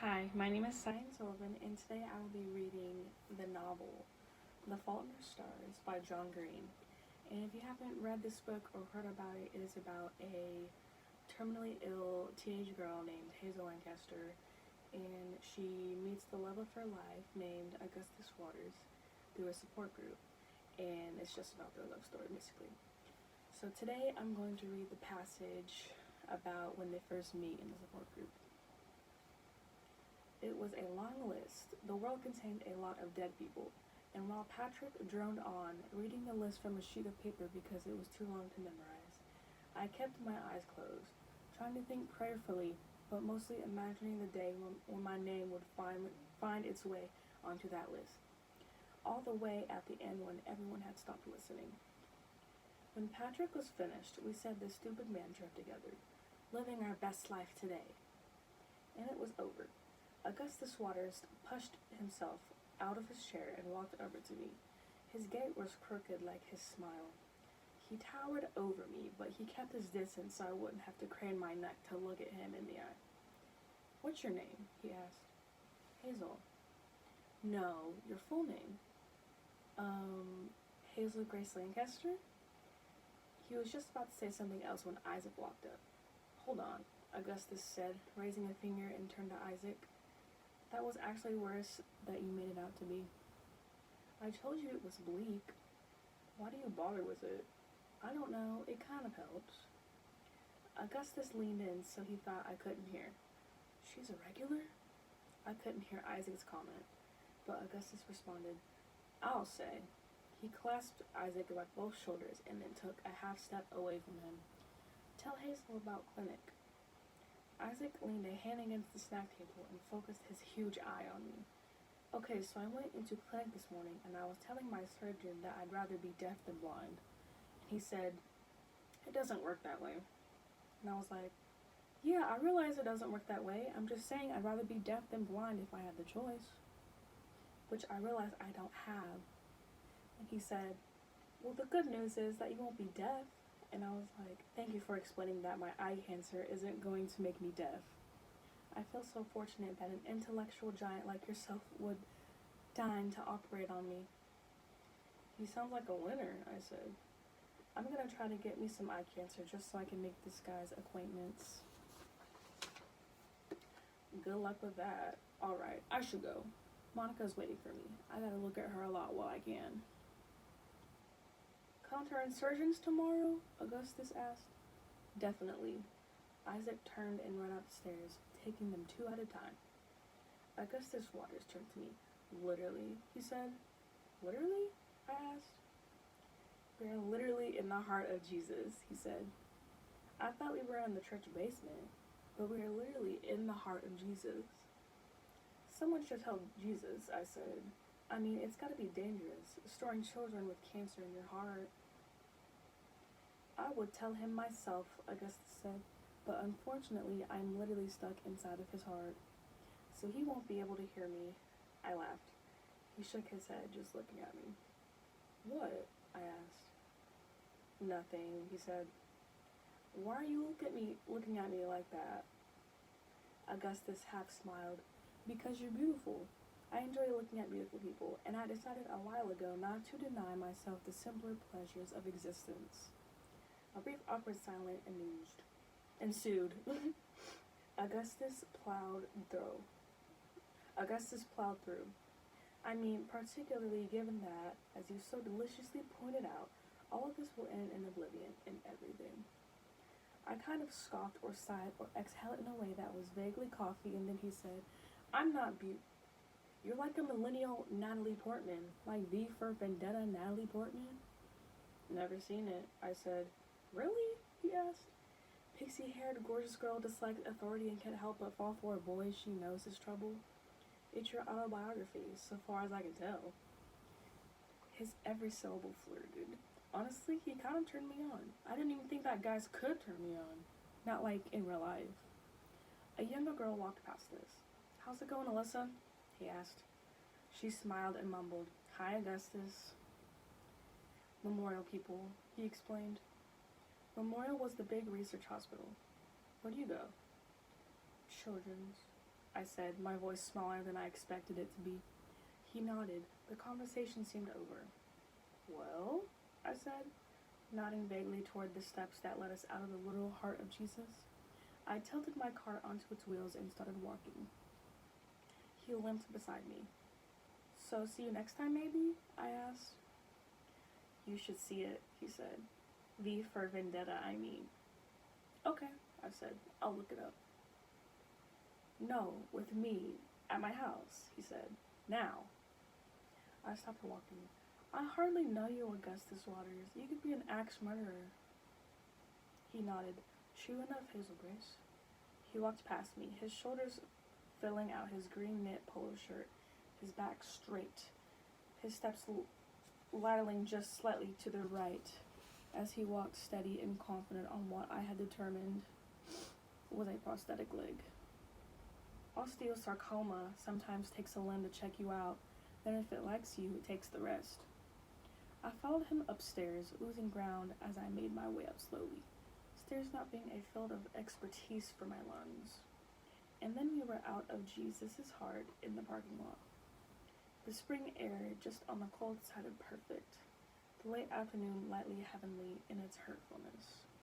Hi, my name is Cyan Sullivan, and today I will be reading the novel The Fault in Our Stars by John Green. And if you haven't read this book or heard about it, it is about a terminally ill teenage girl named Hazel Lancaster, and she meets the love of her life named Augustus Waters through a support group, and it's just about their love story basically. So today I'm going to read the passage about when they first meet in the support group. It was a long list. The world contained a lot of dead people, and while Patrick droned on, reading the list from a sheet of paper because it was too long to memorize, I kept my eyes closed, trying to think prayerfully, but mostly imagining the day when my name would find its way onto that list. All the way at the end when everyone had stopped listening. When Patrick was finished, we said the stupid mantra together, living our best life today. And it was over. Augustus Waters pushed himself out of his chair and walked over to me. His gait was crooked like his smile. He towered over me, but he kept his distance so I wouldn't have to crane my neck to look at him in the eye. "What's your name?" he asked. "Hazel." "No, your full name." Hazel Grace Lancaster?" He was just about to say something else when Isaac walked up. "Hold on," Augustus said, raising a finger and turned to Isaac. "That was actually worse that you made it out to be. I told you it was bleak. Why do you bother with it?" "I don't know, it kind of helps." Augustus leaned in so he thought I couldn't hear. "She's a regular?" I couldn't hear Isaac's comment, but Augustus responded, "I'll say." He clasped Isaac by both shoulders and then took a half step away from him. "Tell Hazel about clinic." Isaac leaned a hand against the snack table and focused his huge eye on me. "Okay, so I went into clinic this morning and I was telling my surgeon that I'd rather be deaf than blind. And he said, 'It doesn't work that way.' And I was like, 'Yeah, I realize it doesn't work that way. I'm just saying I'd rather be deaf than blind if I had the choice.' Which I realize I don't have. And he said, 'Well, the good news is that you won't be deaf.' And I was like, 'Thank you for explaining that my eye cancer isn't going to make me deaf. I feel so fortunate that an intellectual giant like yourself would deign to operate on me.' 'He sounds like a winner,' I said. 'I'm gonna try to get me some eye cancer just so I can make this guy's acquaintance.' 'Good luck with that. Alright, I should go. Monica's waiting for me. I gotta look at her a lot while I can.' 'Counterinsurgents tomorrow?' Augustus asked. 'Definitely.' Isaac turned and ran upstairs, taking them two at a time. Augustus Waters turned to me. 'Literally?' he said. 'Literally?' I asked. 'We are literally in the heart of Jesus,' he said. 'I thought we were in the church basement, but we are literally in the heart of Jesus.' 'Someone should tell Jesus,' I said. 'I mean, it's gotta be dangerous, storing children with cancer in your heart.' 'I would tell him myself,' Augustus said, 'but unfortunately I'm literally stuck inside of his heart, so he won't be able to hear me.' I laughed. He shook his head, just looking at me. 'What?' I asked. 'Nothing,' he said. 'Why are you looking at me like that?' Augustus half smiled. 'Because you're beautiful. I enjoy looking at beautiful people, and I decided a while ago not to deny myself the simpler pleasures of existence.' A brief awkward silence ensued. Augustus plowed through. 'I mean, particularly given that, as you so deliciously pointed out, all of this will end in oblivion and everything.' I kind of scoffed or sighed or exhaled in a way that was vaguely coffee, and then he said, 'I'm not You're like a millennial Natalie Portman, like V for Vendetta Natalie Portman.' 'Never seen it,' I said. 'Really?' he asked. 'Pixie-haired, gorgeous girl dislikes authority and can't help but fall for a boy she knows is trouble. It's your autobiography, so far as I can tell.' His every syllable flirted. Honestly, he kind of turned me on. I didn't even think that guys could turn me on. Not like in real life. A younger girl walked past us. 'How's it going, Alyssa?' he asked. She smiled and mumbled, 'Hi, Augustus.' 'Memorial people,' he explained. Memorial was the big research hospital. 'Where do you go?' 'Children's.' I said, my voice smaller than I expected it to be. He nodded. The conversation seemed over. Well, I said, nodding vaguely toward the steps that led us out of the little heart of Jesus. I tilted my cart onto its wheels and started walking. He limped beside me. So, see you next time, maybe? I asked. You should see it, he said. V for vendetta, I mean. Okay, I said. I'll look it up. No, with me, at my house, he said. Now. I stopped walking. I hardly know you, Augustus Waters. You could be an axe murderer. He nodded. True enough, Hazel Grace. He walked past me, his shoulders filling out his green knit polo shirt, his back straight, his steps ladling just slightly to the right as he walked steady and confident on what I had determined was a prosthetic leg. Osteosarcoma sometimes takes a limb to check you out, then if it likes you, it takes the rest. I followed him upstairs, losing ground as I made my way up slowly, stairs not being a field of expertise for my lungs. And then we were out of Jesus' heart in the parking lot. The spring air just on the cold side of perfect, the late afternoon lightly heavenly in its hurtfulness.